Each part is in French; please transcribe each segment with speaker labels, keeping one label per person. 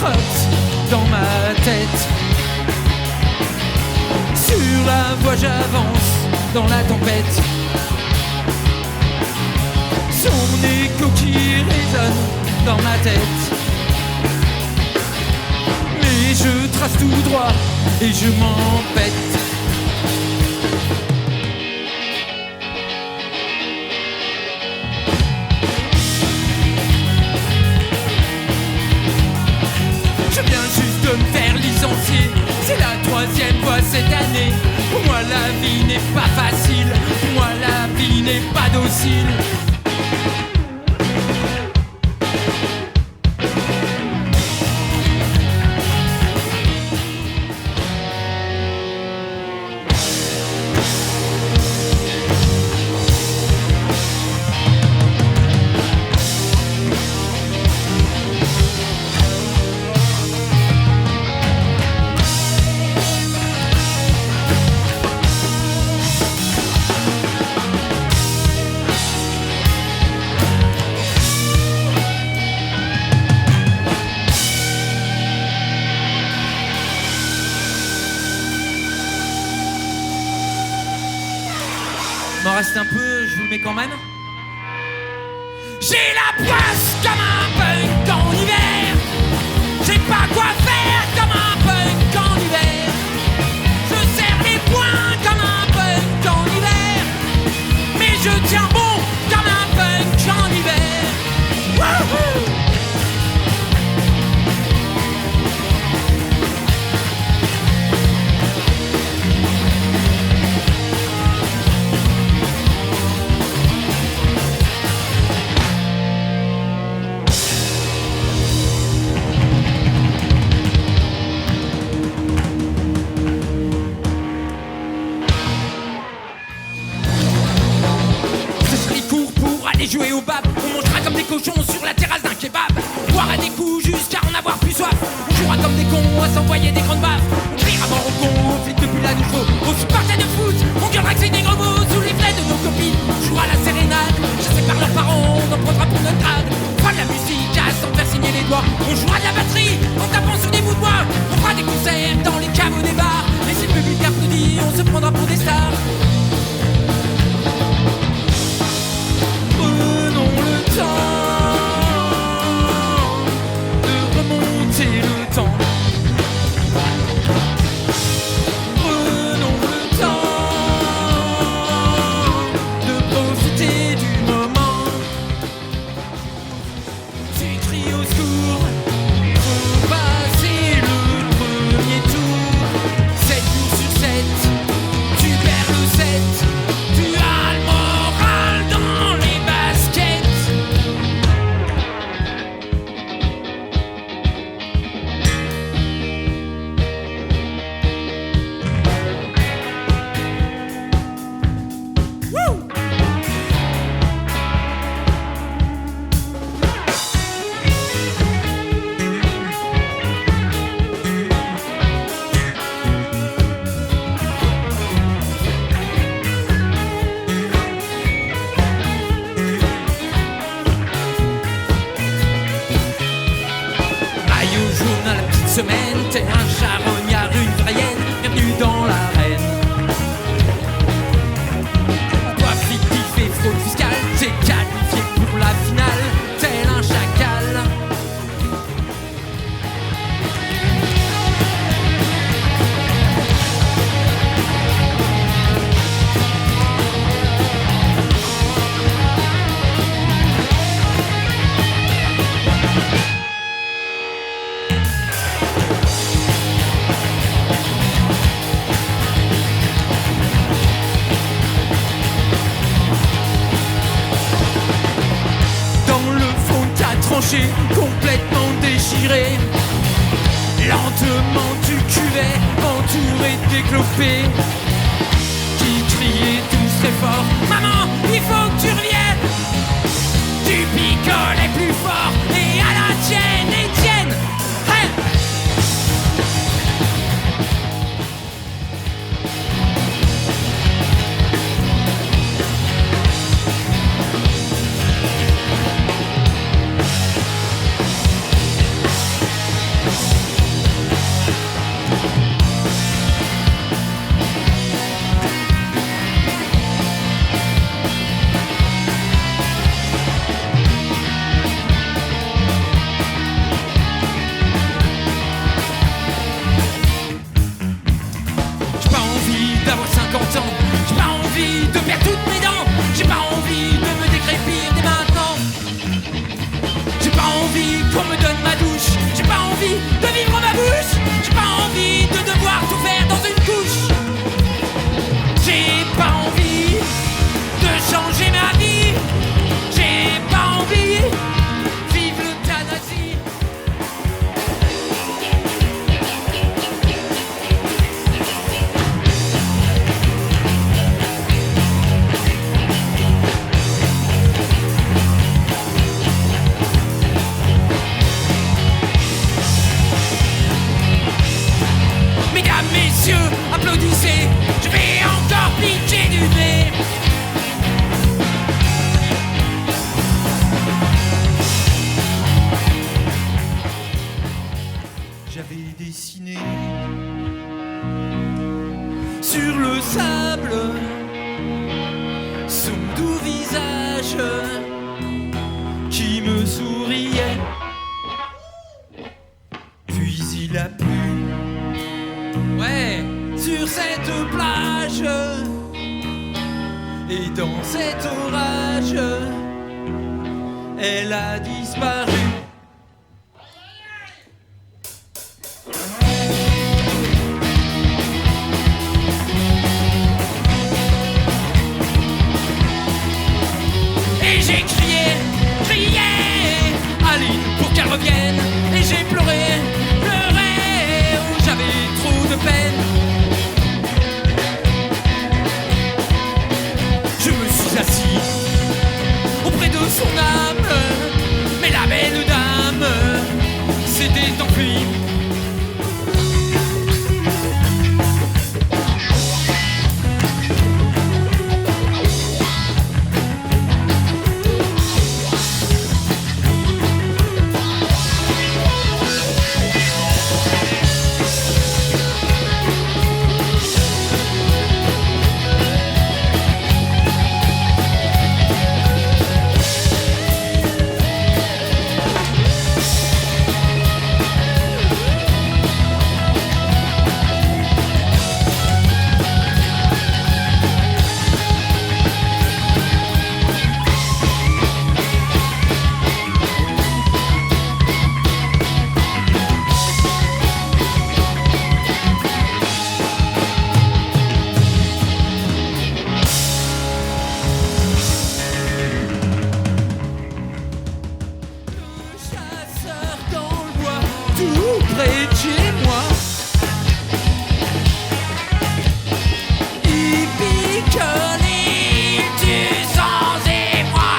Speaker 1: trotte dans ma tête. Sur la voie j'avance dans la tempête. Son écho qui résonne dans ma tête. Mais je trace tout droit et je m'empête. Je viens juste de me faire licencier. C'est la 3e fois cette année. Pour moi la vie n'est pas facile. Pour moi la vie n'est pas docile. M'en reste un peu, je vous le mets quand même. J'ai la poisse comme un punk en hiver. J'ai pas quoi faire comme un punk en hiver. Je serre les poings comme un punk en hiver. Mais je tiens bon comme un punk en hiver. Wouhou! Jouer au bab, on mangera comme des cochons sur la terrasse d'un kebab. On boira des coups jusqu'à en avoir plus soif. On jouera comme des cons à s'envoyer des grandes baffes. On criera mort aux cons, aux flics depuis la nouveau, aux supporters de foot. On gueulera que c'est des gros mots sous les fenêtres de nos copines. On jouera la sérénade, chassés par leurs parents, on en prendra pour notre grade. On fera de la musique à s'en faire signer les doigts. On jouera de la batterie en tapant sur des bouts de bois. On fera des concerts dans les caveaux des bars. Et si le public applaudit, on se prendra pour des stars. Prenons le temps de remonter le temps. Prenons le temps de profiter du moment. Tu cries au secours, faut passer le premier tour. 7 jours sur 7, tu perds le 7. Tu as le moral dans les baskets. Woo! Aïe au journal, la petite semaine, t'es un charognard, une vraie hyène, bienvenue dans l'arène. Toi fictif et fraude fiscale, t'es qualifié pour la finale, tel un chacal. Dans le fond t'as tranché, complètement déchiré. Lentement tu cuvais, entouré d'éclopés qui criaient tous très fort: maman, il faut que tu reviennes. Tu picolais plus fort et à la tienne, Étienne. Hey! dans cet orage, elle a disparu. Et j'ai crié, crié Aline pour qu'elle revienne. Et j'ai pleuré, pleuré, oh, j'avais trop de peine. Je me suis assis auprès de son âme, mais la belle dame s'était enfuie. Tout près de chez moi, il picole, il tue sans émoi.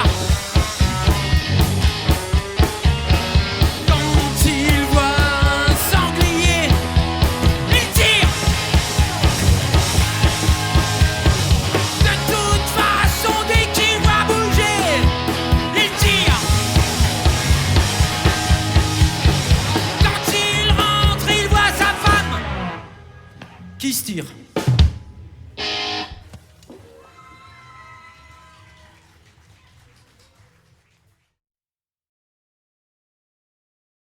Speaker 1: Quand il voit un sanglier, il tire. De toute façon, dès qu'il voit bouger, il tire. Qui se tire.